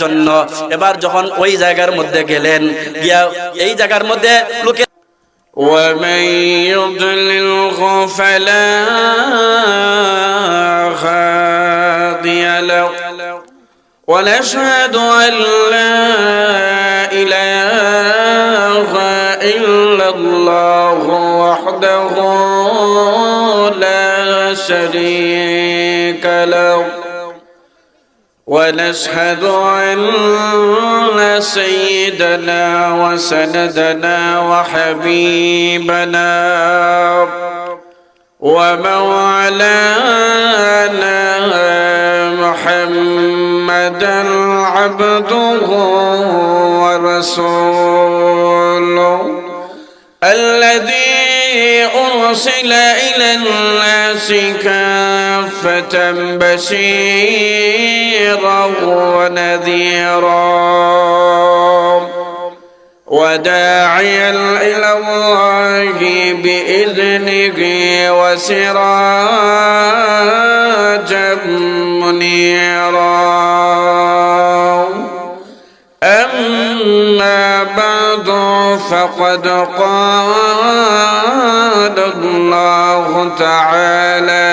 জন্য এবার যখন ওই জায়গার মধ্যে গেলেন, গিয়া এই জায়গার মধ্যে লোকে ومن يضلله فلا هادي له ونشهد أن لا إله إلا الله وحده لا شريك له ونشهد أن سيدنا وسندنا وحبيبنا ومولانا محمدا عبده ورسوله الذي أرسل إلى الناس كافة بشيرا ونذيرا وداعيا إلى الله بإذنه وسراجا منيرا أما بعد فقد قال الله تعالى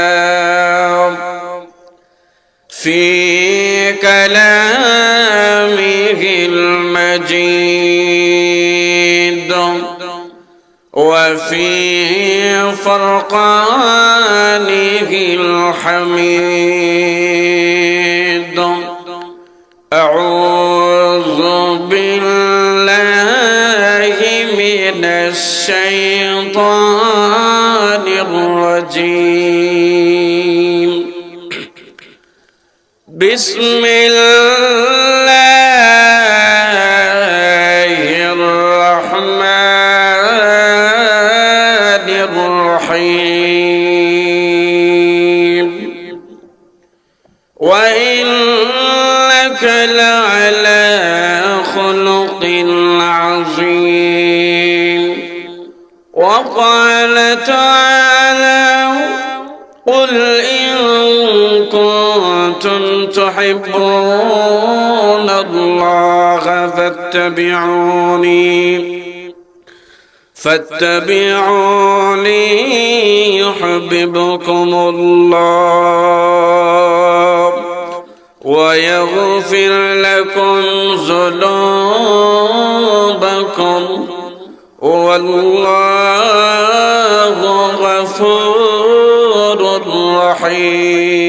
في كلامه المجيد وفي فرقانه الحميد أعوذ بالله من الشيطان الرجيم بسم الله الرحمن الرحيم وإنك لعلى خلق عظيم وقال تعالى قل إن كنتم تحبون الله فاتبعوني يحببكم الله ويغفر لكم ذنوبكم والله غفور رحيم